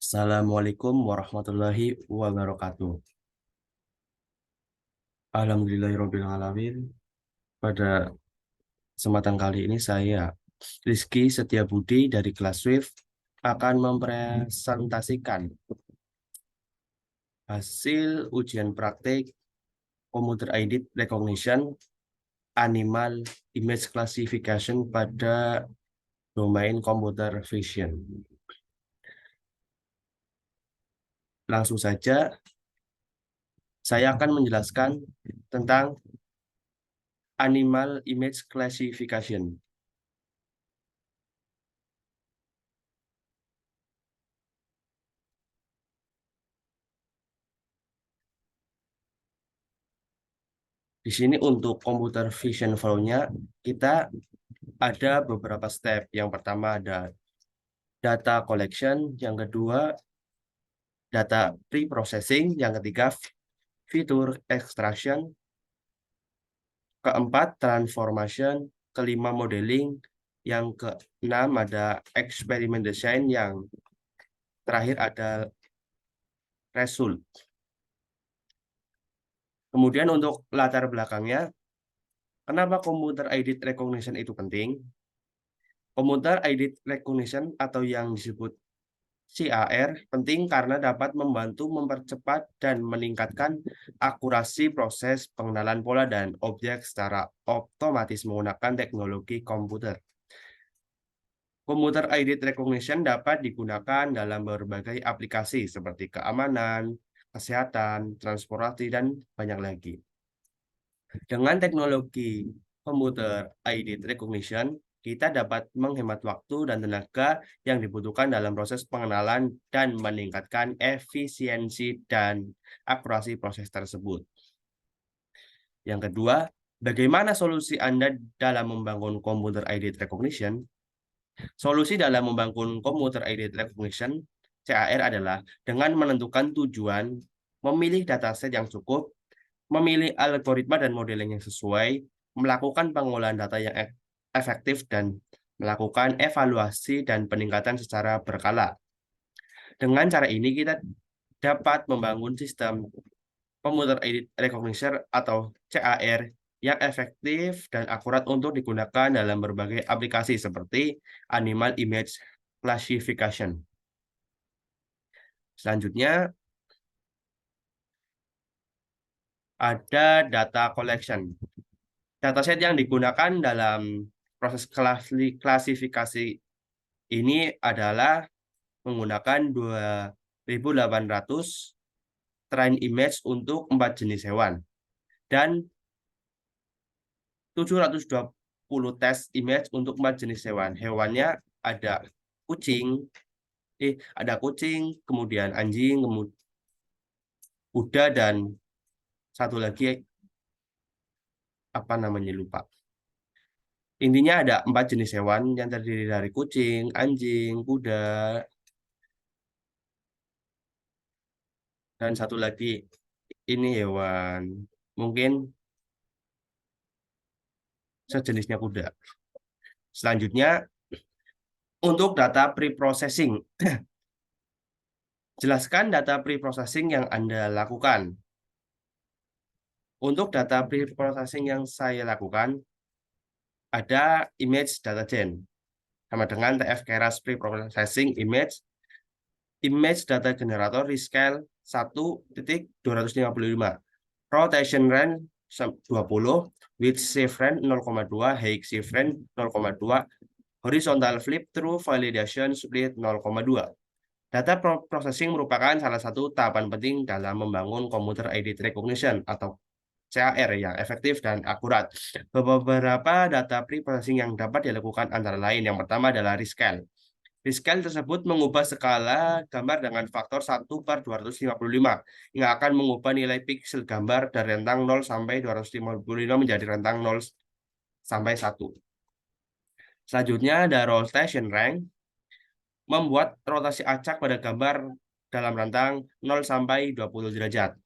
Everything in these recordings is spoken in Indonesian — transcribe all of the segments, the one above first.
Assalamualaikum warahmatullahi wabarakatuh. Alhamdulillahirrahmanirrahim. Pada kesempatan kali ini saya, Rizky Setiabudi dari kelas Swift, akan mempresentasikan hasil ujian praktik Computer Aided Recognition Animal Image Classification pada domain Computer Vision. Langsung saja, saya akan menjelaskan tentang Animal Image Classification. Di sini untuk computer vision flow-nya kita ada beberapa step. Yang pertama ada data collection, yang kedua data pre-processing, yang ketiga feature extraction, keempat transformation, kelima modeling, yang keenam ada experiment design, yang terakhir ada result. Kemudian untuk latar belakangnya, kenapa computer aided recognition itu penting? Computer aided recognition atau yang disebut CAR penting karena dapat membantu mempercepat dan meningkatkan akurasi proses pengenalan pola dan objek secara otomatis menggunakan teknologi komputer. Computer aided recognition dapat digunakan dalam berbagai aplikasi seperti keamanan, kesehatan, transportasi, dan banyak lagi. Dengan teknologi computer aided recognition, kita dapat menghemat waktu dan tenaga yang dibutuhkan dalam proses pengenalan dan meningkatkan efisiensi dan akurasi proses tersebut. Yang kedua, bagaimana solusi Anda dalam membangun computer aided recognition? Solusi dalam membangun computer aided recognition CAR adalah dengan menentukan tujuan, memilih dataset yang cukup, memilih algoritma dan modeling yang sesuai, melakukan pengolahan data yang efektif, dan melakukan evaluasi dan peningkatan secara berkala. Dengan cara ini kita dapat membangun sistem computer aided recognition atau CAR yang efektif dan akurat untuk digunakan dalam berbagai aplikasi seperti animal image classification. Selanjutnya ada data collection. Dataset yang digunakan dalam proses klasifikasi ini adalah menggunakan 2.800 train image untuk 4 jenis hewan dan 720 test image untuk 4 jenis hewan. Hewannya ada kucing, kemudian anjing, kemudian kuda, dan satu lagi apa namanya lupa. Intinya ada 4 jenis hewan yang terdiri dari kucing, anjing, kuda, dan satu lagi ini hewan mungkin sejenisnya kuda. Selanjutnya untuk data pre-processing. Jelaskan data pre-processing yang Anda lakukan. Untuk data pre-processing yang saya lakukan ada image data gen sama dengan TF Keras pre-processing image data generator rescale 1.255, rotation range 20, width shift range 0,2, height shift range 0,2, horizontal flip through validation split 0,2. Data processing merupakan salah satu tahapan penting dalam membangun computer aided recognition atau CAR yang efektif dan akurat. Beberapa data pre-processing yang dapat dilakukan antara lain. Yang pertama adalah rescale. Rescale tersebut mengubah skala gambar dengan faktor 1/255 yang akan mengubah nilai piksel gambar dari rentang 0 sampai 255 menjadi rentang 0 sampai 1. Selanjutnya ada rotation range, membuat rotasi acak pada gambar dalam rentang 0 sampai 20 derajat.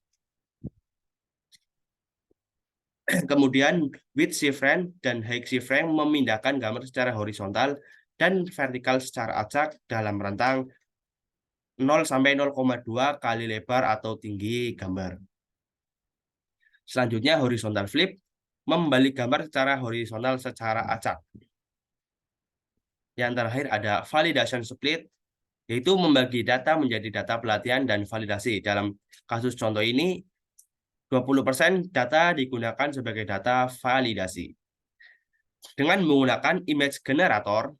Kemudian width shift range dan height shift range memindahkan gambar secara horizontal dan vertikal secara acak dalam rentang 0 sampai 0,2 kali lebar atau tinggi gambar. Selanjutnya horizontal flip, membalik gambar secara horizontal secara acak. Yang terakhir ada validation split, yaitu membagi data menjadi data pelatihan dan validasi. Dalam kasus contoh ini, 20% data digunakan sebagai data validasi. Dengan menggunakan image generator,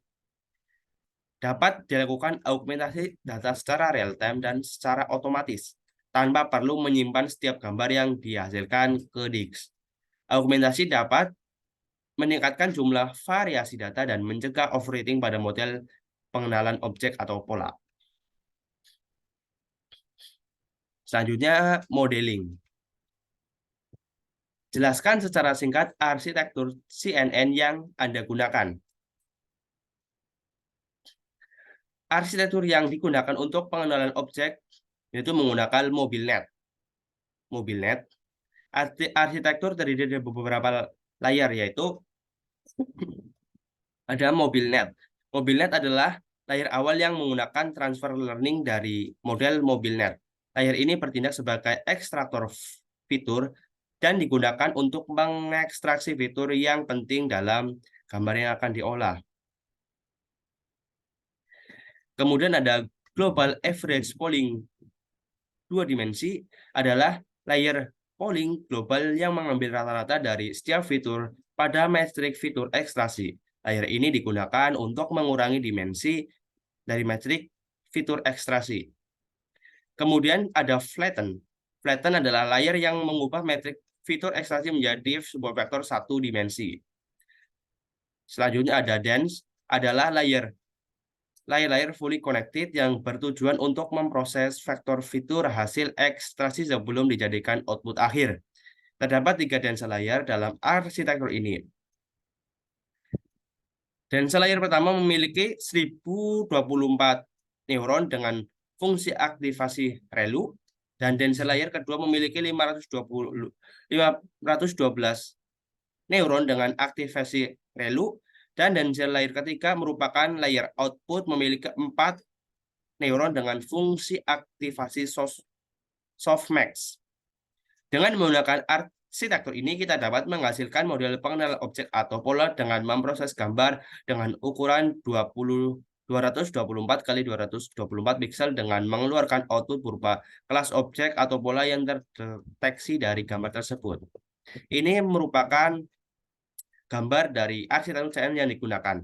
dapat dilakukan augmentasi data secara real-time dan secara otomatis, tanpa perlu menyimpan setiap gambar yang dihasilkan ke disk. Augmentasi dapat meningkatkan jumlah variasi data dan mencegah overfitting pada model pengenalan objek atau pola. Selanjutnya, modeling. Jelaskan secara singkat arsitektur CNN yang Anda gunakan. Arsitektur yang digunakan untuk pengenalan objek yaitu menggunakan MobileNet. MobileNet, arsitektur terdiri dari beberapa layar, yaitu ada MobileNet. MobileNet adalah layar awal yang menggunakan transfer learning dari model MobileNet. Layar ini bertindak sebagai ekstraktor fitur dan digunakan untuk mengekstraksi fitur yang penting dalam gambar yang akan diolah. Kemudian ada Global Average Polling 2 dimensi, adalah layer polling global yang mengambil rata-rata dari setiap fitur pada metrik fitur ekstraksi. Layer ini digunakan untuk mengurangi dimensi dari metrik fitur ekstraksi. Kemudian ada flatten. Flatten adalah layer yang mengubah metrik fitur ekstraksi menjadi sebuah vektor satu dimensi. Selanjutnya ada dense, adalah layer fully connected yang bertujuan untuk memproses vektor fitur hasil ekstraksi sebelum dijadikan output akhir. Terdapat 3 dense layer dalam arsitektur ini. Dense layer pertama memiliki 1024 neuron dengan fungsi aktivasi ReLU, dan dense layer kedua memiliki 512 neuron dengan aktivasi ReLU, dan dense layer ketiga merupakan layer output memiliki 4 neuron dengan fungsi aktivasi softmax. Dengan menggunakan arsitektur ini, kita dapat menghasilkan model pengenalan objek atau pola dengan memproses gambar dengan ukuran 224 kali 224 pixel dengan mengeluarkan output berupa kelas objek atau pola yang terdeteksi dari gambar tersebut. Ini merupakan gambar dari arsitektur CNN yang digunakan.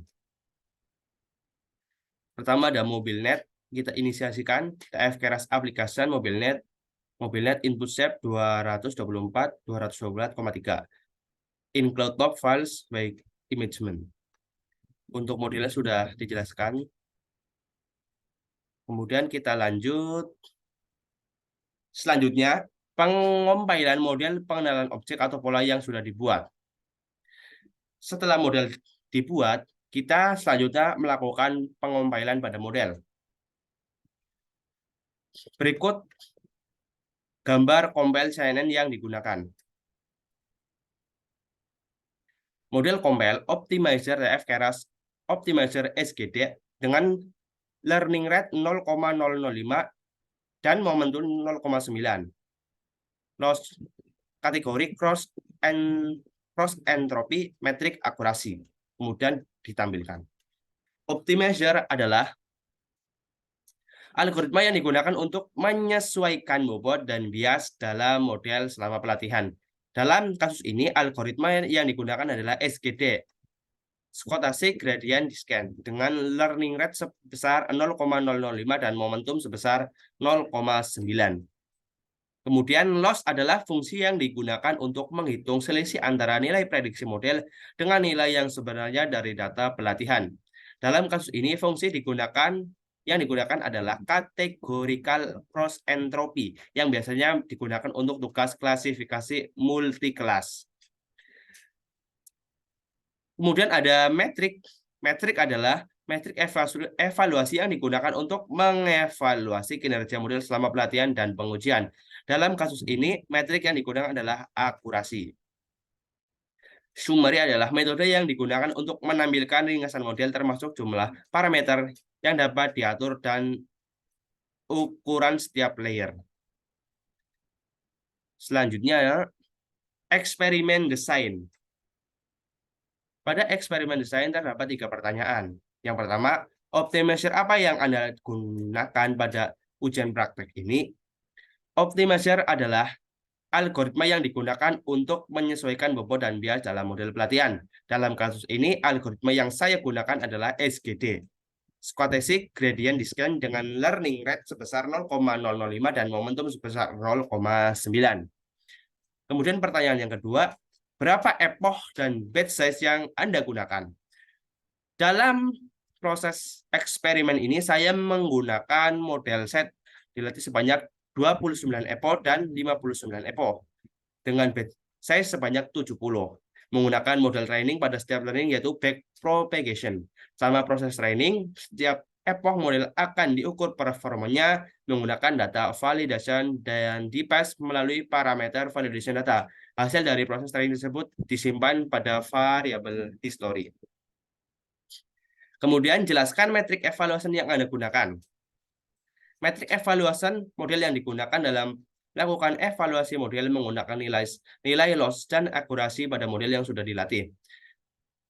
Pertama ada MobileNet, kita inisiasikan TF Keras Application MobileNet input shape 224/224,3 in cloud top files by imagement. Untuk modelnya sudah dijelaskan. Kemudian kita lanjut. Selanjutnya, pengompilan model pengenalan objek atau pola yang sudah dibuat. Setelah model dibuat, kita selanjutnya melakukan pengompilan pada model. Berikut gambar compile CNN yang digunakan. Model compile optimizer TF Keras optimizer SGD dengan learning rate 0,005 dan momentum 0,9. Loss kategori cross entropy metrik akurasi. Kemudian ditampilkan. Optimizer adalah algoritma yang digunakan untuk menyesuaikan bobot dan bias dalam model selama pelatihan. Dalam kasus ini, algoritma yang digunakan adalah SGD, Stochastic Gradient Descent, dengan learning rate sebesar 0,005 dan momentum sebesar 0,9. Kemudian loss adalah fungsi yang digunakan untuk menghitung selisih antara nilai prediksi model dengan nilai yang sebenarnya dari data pelatihan. Dalam kasus ini, fungsi yang digunakan adalah categorical cross entropy yang biasanya digunakan untuk tugas klasifikasi multi-kelas. Kemudian ada metrik. Metrik adalah metrik evaluasi yang digunakan untuk mengevaluasi kinerja model selama pelatihan dan pengujian. Dalam kasus ini, metrik yang digunakan adalah akurasi. Summary adalah metode yang digunakan untuk menampilkan ringkasan model termasuk jumlah parameter yang dapat diatur dan ukuran setiap layer. Selanjutnya, eksperimen desain. Pada eksperimen desain terdapat 3 pertanyaan. Yang pertama, optimizer apa yang Anda gunakan pada ujian praktek ini? Optimizer adalah algoritma yang digunakan untuk menyesuaikan bobot dan bias dalam model pelatihan. Dalam kasus ini, algoritma yang saya gunakan adalah SGD, Stochastic Gradient Descent, dengan learning rate sebesar 0,005 dan momentum sebesar 0,9. Kemudian pertanyaan yang kedua, berapa epoch dan batch size yang Anda gunakan? Dalam proses eksperimen ini, saya menggunakan model set dilatih sebanyak 29 epoch dan 59 epoch dengan batch size sebanyak 70. Menggunakan model training pada setiap learning yaitu backpropagation. Selama proses training, setiap epoch model akan diukur performanya menggunakan data validation dan dipass melalui parameter validation data. Hasil dari proses training tersebut disimpan pada variabel history. Kemudian jelaskan metrik evaluation yang Anda gunakan. Metrik evaluation model yang digunakan dalam melakukan evaluasi model menggunakan nilai loss dan akurasi pada model yang sudah dilatih.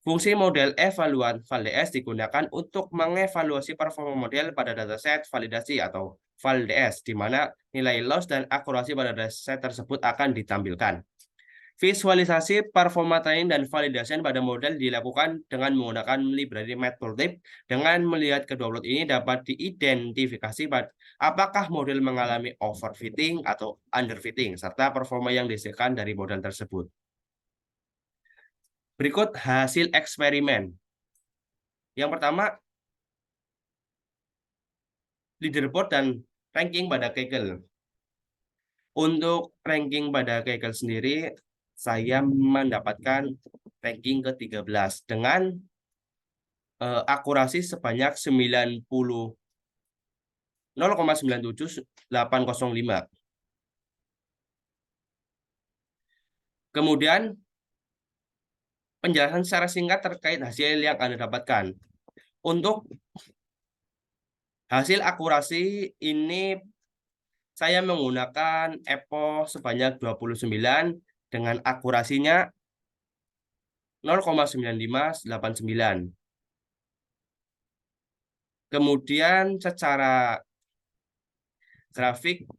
Fungsi model evaluan ValDS digunakan untuk mengevaluasi performa model pada dataset validasi atau ValDS, di mana nilai loss dan akurasi pada dataset tersebut akan ditampilkan. Visualisasi performa training dan validation pada model dilakukan dengan menggunakan library Matplotlib. Dengan melihat kedua plot ini dapat diidentifikasi apakah model mengalami overfitting atau underfitting, serta performa yang dihasilkan dari model tersebut. Berikut hasil eksperimen. Yang pertama, leaderboard dan ranking pada Kaggle. Untuk ranking pada Kaggle sendiri, saya mendapatkan ranking ke-13 dengan akurasi sebanyak 0,97805. Kemudian penjelasan secara singkat terkait hasil yang Anda dapatkan. Untuk hasil akurasi ini saya menggunakan epoch sebanyak 29 dengan akurasinya 0,9589. Kemudian secara grafik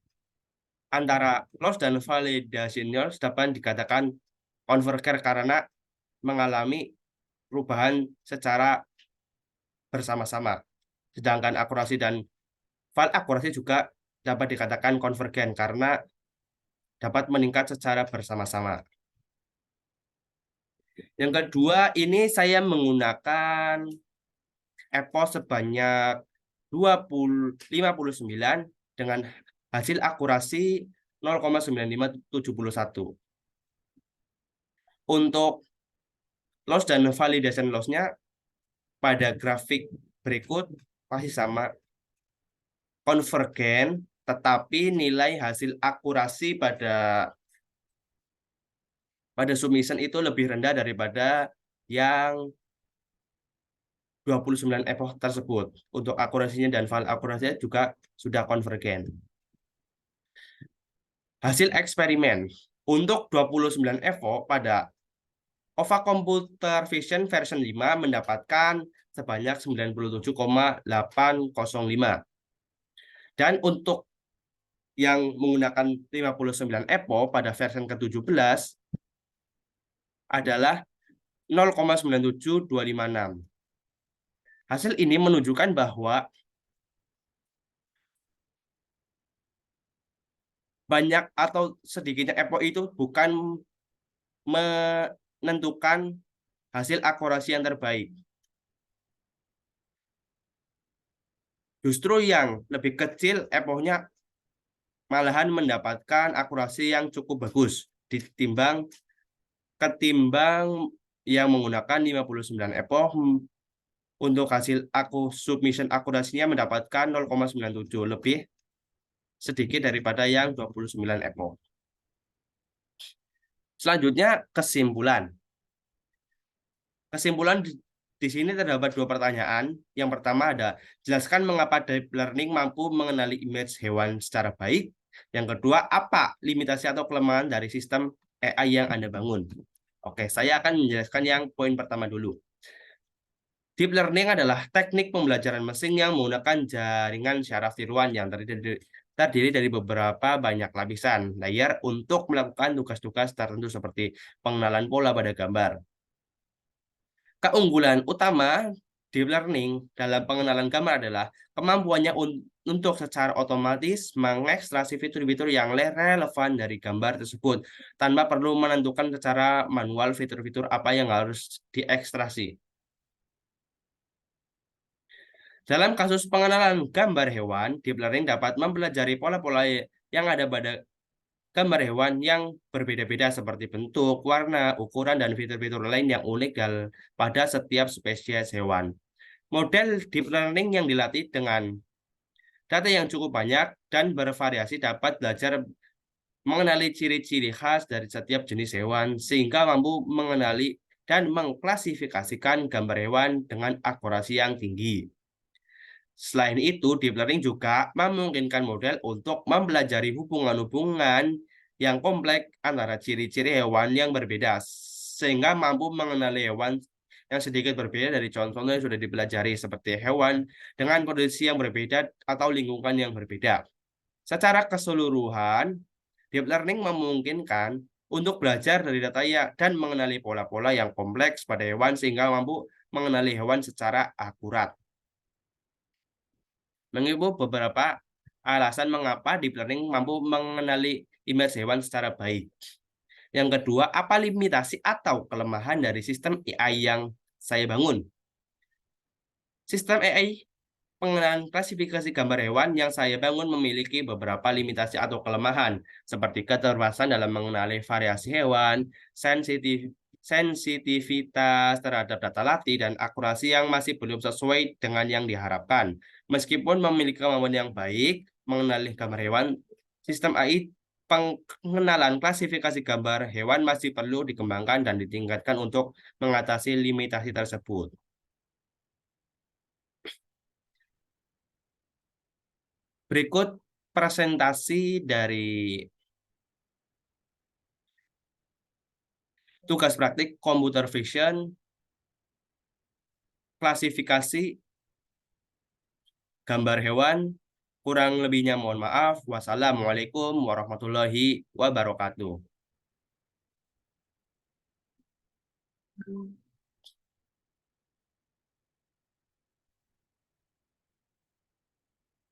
antara loss dan validation loss dapat dikatakan converger karena mengalami perubahan secara bersama-sama. Sedangkan akurasi dan val akurasi juga dapat dikatakan konvergen karena dapat meningkat secara bersama-sama. Yang kedua, ini saya menggunakan epoch sebanyak 59 dengan hasil akurasi 0,9571. Untuk loss dan validation loss-nya pada grafik berikut masih sama, konvergen, tetapi nilai hasil akurasi pada submission itu lebih rendah daripada yang 29 epoch tersebut. Untuk akurasinya dan val akurasinya juga sudah konvergen. Hasil eksperimen untuk 29 epoch pada OVA Computer Vision version 5 mendapatkan sebanyak 97,805. Dan untuk yang menggunakan 59 epoch pada versi ke-17 adalah 0,97256. Hasil ini menunjukkan bahwa banyak atau sedikitnya epoch itu bukan menentukan hasil akurasi yang terbaik. Justru yang lebih kecil epochnya malahan mendapatkan akurasi yang cukup bagus ketimbang yang menggunakan 59 epoch. Untuk hasil submission akurasinya mendapatkan 0,97, lebih sedikit daripada yang 29 epoch. Selanjutnya kesimpulan. Kesimpulan Di sini terdapat dua pertanyaan. Yang pertama ada, jelaskan mengapa deep learning mampu mengenali image hewan secara baik. Yang kedua, apa limitasi atau kelemahan dari sistem AI yang Anda bangun? Oke, saya akan menjelaskan yang poin pertama dulu. Deep learning adalah teknik pembelajaran mesin yang menggunakan jaringan syaraf tiruan yang terdiri dari beberapa banyak lapisan layer untuk melakukan tugas-tugas tertentu seperti pengenalan pola pada gambar. Keunggulan utama deep learning dalam pengenalan gambar adalah kemampuannya untuk secara otomatis mengekstraksi fitur-fitur yang relevan dari gambar tersebut tanpa perlu menentukan secara manual fitur-fitur apa yang harus diekstraksi. Dalam kasus pengenalan gambar hewan, deep learning dapat mempelajari pola-pola yang ada pada gambar hewan yang berbeda-beda seperti bentuk, warna, ukuran, dan fitur-fitur lain yang unik pada setiap spesies hewan. Model deep learning yang dilatih dengan data yang cukup banyak dan bervariasi dapat belajar mengenali ciri-ciri khas dari setiap jenis hewan sehingga mampu mengenali dan mengklasifikasikan gambar hewan dengan akurasi yang tinggi. Selain itu, deep learning juga memungkinkan model untuk mempelajari hubungan-hubungan yang kompleks antara ciri-ciri hewan yang berbeda, sehingga mampu mengenali hewan yang sedikit berbeda dari contoh yang sudah dipelajari, seperti hewan dengan kondisi yang berbeda atau lingkungan yang berbeda. Secara keseluruhan, deep learning memungkinkan untuk belajar dari data dan mengenali pola-pola yang kompleks pada hewan sehingga mampu mengenali hewan secara akurat. Mengikuti beberapa alasan mengapa deep learning mampu mengenali image hewan secara baik. Yang kedua, apa limitasi atau kelemahan dari sistem AI yang saya bangun? Sistem AI pengenalan klasifikasi gambar hewan yang saya bangun memiliki beberapa limitasi atau kelemahan, seperti keterbatasan dalam mengenali variasi hewan, sensitivitas terhadap data latih, dan akurasi yang masih belum sesuai dengan yang diharapkan. Meskipun memiliki kemampuan yang baik mengenali gambar hewan, sistem AI pengenalan klasifikasi gambar hewan masih perlu dikembangkan dan ditingkatkan untuk mengatasi limitasi tersebut. Berikut presentasi dari tugas praktik computer vision, klasifikasi gambar hewan. Kurang lebihnya mohon maaf. Wassalamualaikum warahmatullahi wabarakatuh.